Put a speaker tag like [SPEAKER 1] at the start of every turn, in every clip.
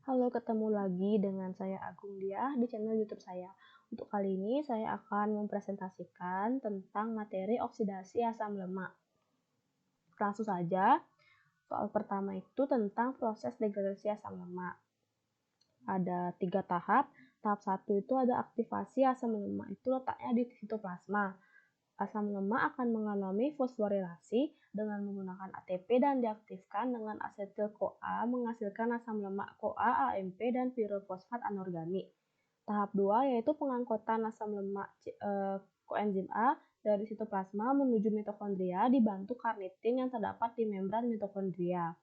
[SPEAKER 1] Halo, ketemu lagi dengan saya Agung Diah di channel YouTube saya. Untuk kali ini saya akan mempresentasikan tentang materi oksidasi asam lemak. Langsung saja, soal pertama itu tentang proses degradasi asam lemak. Ada 3 tahap. Tahap 1 itu ada aktivasi asam lemak, itu letaknya di sitoplasma. Asam lemak akan mengalami fosforilasi dengan menggunakan ATP dan diaktifkan dengan asetil-CoA menghasilkan asam lemak CoA, AMP, dan pirofosfat anorganik. Tahap 2 yaitu pengangkutan asam lemak koenzim A dari sitoplasma menuju mitokondria dibantu karnitin yang terdapat di membran mitokondria.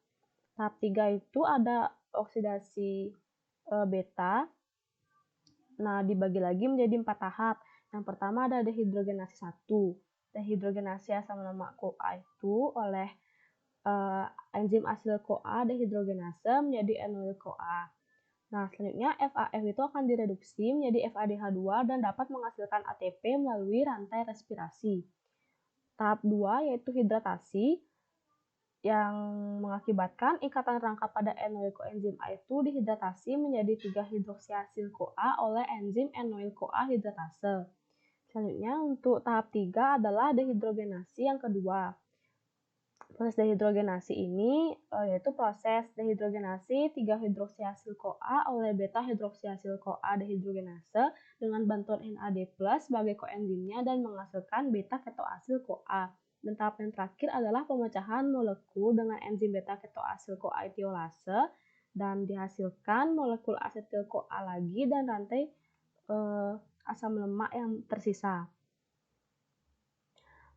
[SPEAKER 1] Tahap 3 itu ada oksidasi beta. Nah, dibagi lagi menjadi 4 tahap. Yang pertama ada dehidrogenasi 1. Dehidrogenasi asam lemak CoA itu oleh enzim asil CoA dehidrogenase menjadi enoil CoA. Nah, selanjutnya FAF itu akan direduksi menjadi FADH2 dan dapat menghasilkan ATP melalui rantai respirasi. Tahap 2 yaitu hidratasi yang mengakibatkan ikatan rangka pada enoil koenzim A itu dihidratasi menjadi 3-hidroksiasil CoA oleh enzim enoil CoA hidratase. Selanjutnya untuk tahap 3 adalah dehidrogenasi yang kedua. Proses dehidrogenasi ini yaitu proses dehidrogenasi 3-hidroksiasil CoA oleh beta-hidroksiasil CoA dehidrogenase dengan bantuan NAD+ sebagai koenzimnya dan menghasilkan beta-ketoasil CoA. Dan tahap yang terakhir adalah pemecahan molekul dengan enzim beta-ketoasil CoA tiolase dan dihasilkan molekul asetil CoA lagi dan rantai asam lemak yang tersisa.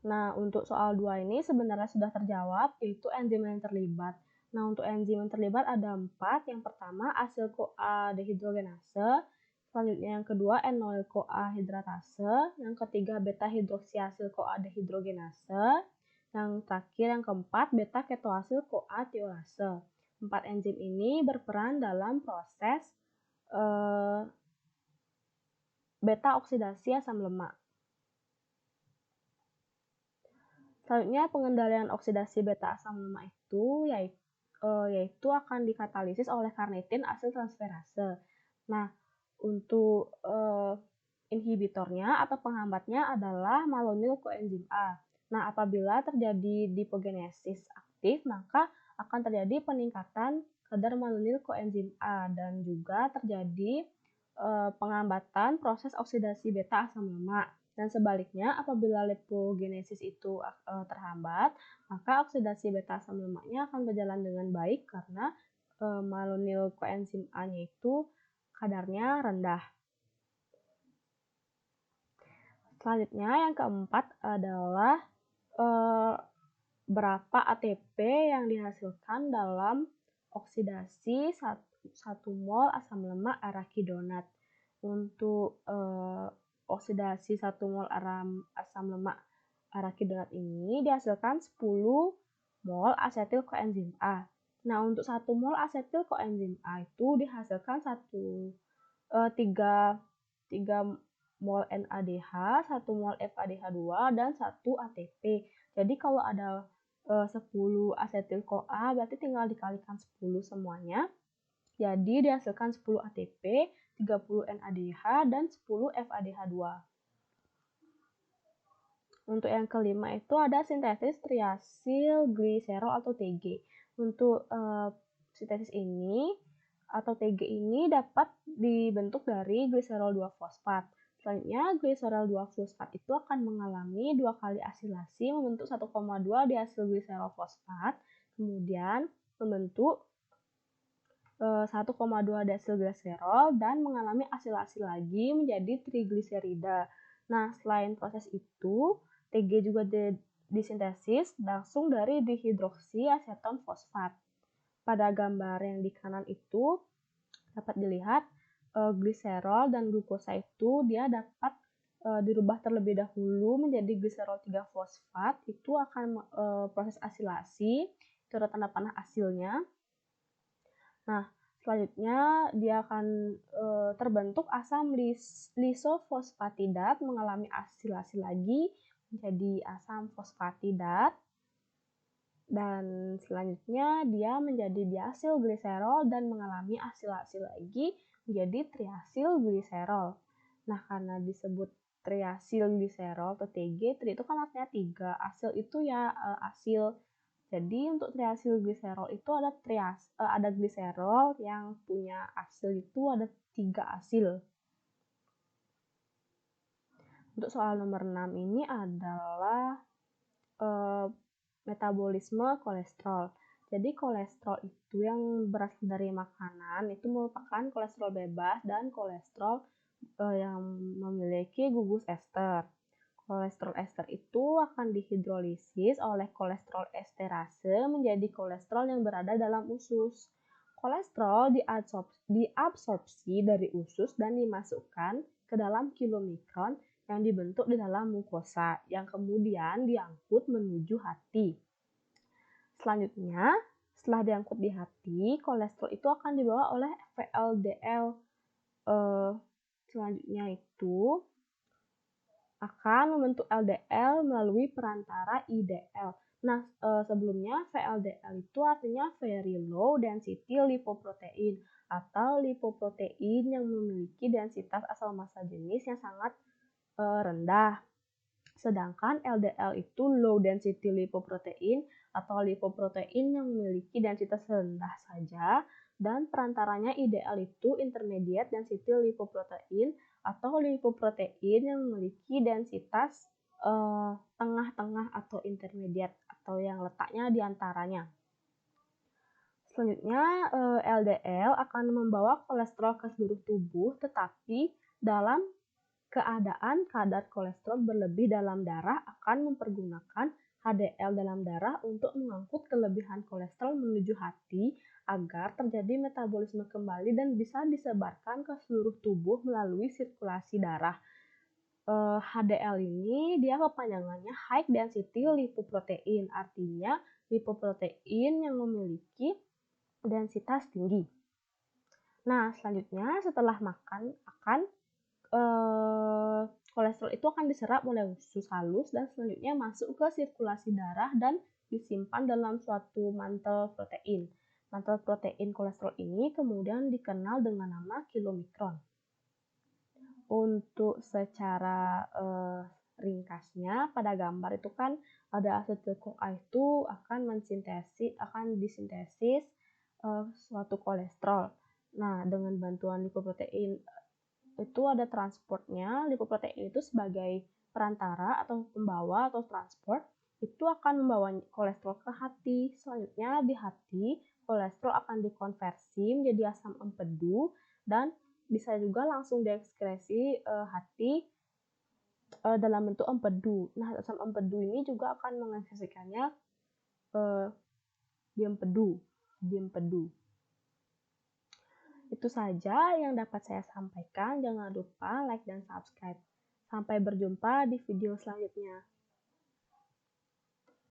[SPEAKER 1] Nah, untuk soal 2 ini sebenarnya sudah terjawab, yaitu enzim yang terlibat. Nah, untuk enzim yang terlibat ada 4. Yang pertama, asil CoA dehidrogenase. Selanjutnya yang kedua, enoil CoA hidratase. Yang ketiga, beta-hidroksiasil CoA dehidrogenase. Yang terakhir, yang keempat, beta-ketoasil CoA tiolase. 4 enzim ini berperan dalam proses beta-oksidasi asam lemak. Selanjutnya pengendalian oksidasi beta asam lemak itu yaitu akan dikatalisis oleh karnitin asil transferase. Nah, untuk inhibitornya atau penghambatnya adalah malonyl koenzim A. Nah, apabila terjadi dipogenesis aktif, maka akan terjadi peningkatan kadar malonyl koenzim A dan juga terjadi penghambatan proses oksidasi beta asam lemak. Dan sebaliknya, apabila lipogenesis itu terhambat, maka oksidasi beta asam lemaknya akan berjalan dengan baik karena malonyl koenzim A-nya itu kadarnya rendah. Selanjutnya, yang keempat adalah berapa ATP yang dihasilkan dalam oksidasi 1 mol asam lemak arachidonat. Untuk oksidasi 1 mol asam lemak arachidonat ini dihasilkan 10 mol asetil koenzim A. Nah, untuk 1 mol asetil koenzim A itu dihasilkan 3 mol NADH, 1 mol FADH2, dan 1 ATP. Jadi kalau ada 10 asetil CoA berarti tinggal dikalikan 10 semuanya. Jadi dihasilkan 10 ATP, 30 NADH, dan 10 FADH2. Untuk yang kelima itu ada sintesis triasil gliserol atau TG. Untuk sintesis ini atau TG ini dapat dibentuk dari gliserol 2-fosfat. Selanjutnya, gliserol 2-fosfat itu akan mengalami 2 kali asilasi membentuk 1,2 diasilgliserol fosfat, kemudian membentuk 1,2 diasilgliserol dan mengalami asilasi lagi menjadi trigliserida. Nah, selain proses itu, TG juga disintesis langsung dari dihidroksi aseton fosfat. Pada gambar yang di kanan itu dapat dilihat gliserol dan glukosa itu dia dapat dirubah terlebih dahulu menjadi gliserol 3-fosfat. Itu akan proses asilasi, itu ada tanda panah asilnya. Nah, selanjutnya dia akan terbentuk asam lisofosfatidat mengalami asilasi lagi menjadi asam fosfatidat. Dan selanjutnya dia menjadi diasil gliserol dan mengalami asil-asil lagi menjadi triasil gliserol. Nah, karena disebut triasil gliserol atau TG, tri itu kan artinya 3, asil itu ya asil. Jadi untuk triasil gliserol itu ada gliserol yang punya asil itu ada 3 asil. Untuk soal nomor 6 ini adalah metabolisme kolesterol. Jadi kolesterol itu yang berasal dari makanan itu merupakan kolesterol bebas dan kolesterol yang memiliki gugus ester. Kolesterol ester itu akan dihidrolisis oleh kolesterol esterase menjadi kolesterol yang berada dalam usus. Kolesterol diabsorpsi dari usus dan dimasukkan ke dalam kilomikron yang dibentuk di dalam mukosa yang kemudian diangkut menuju hati. Selanjutnya, setelah diangkut di hati, kolesterol itu akan dibawa oleh VLDL. Selanjutnya itu akan membentuk LDL melalui perantara IDL. Nah, sebelumnya VLDL itu artinya very low density lipoprotein atau lipoprotein yang memiliki densitas asal massa jenis yang sangat rendah. Sedangkan LDL itu low density lipoprotein atau lipoprotein yang memiliki densitas rendah saja, dan perantaranya ideal itu intermediate density lipoprotein atau lipoprotein yang memiliki densitas tengah-tengah atau intermediate atau yang letaknya di antaranya. Selanjutnya LDL akan membawa kolesterol ke seluruh tubuh, tetapi dalam keadaan kadar kolesterol berlebih dalam darah akan mempergunakan HDL dalam darah untuk mengangkut kelebihan kolesterol menuju hati agar terjadi metabolisme kembali dan bisa disebarkan ke seluruh tubuh melalui sirkulasi darah. HDL ini dia kepanjangannya high density lipoprotein, artinya lipoprotein yang memiliki densitas tinggi. Nah, selanjutnya setelah makan kolesterol itu akan diserap oleh usus halus dan selanjutnya masuk ke sirkulasi darah dan disimpan dalam suatu mantel protein. Mantel protein kolesterol ini kemudian dikenal dengan nama kilomikron. Untuk secara ringkasnya pada gambar itu kan ada asetil CoA itu akan disintesis suatu kolesterol. Nah, dengan bantuan lipoprotein itu ada transportnya. Lipoprotein itu sebagai perantara atau pembawa atau transport itu akan membawa kolesterol ke hati. Selanjutnya di hati kolesterol akan dikonversi menjadi asam empedu dan bisa juga langsung diekskresi hati dalam bentuk empedu. Nah, asam empedu ini juga akan mengekskresikannya di empedu. Itu saja yang dapat saya sampaikan. Jangan lupa like dan subscribe. Sampai berjumpa di video selanjutnya.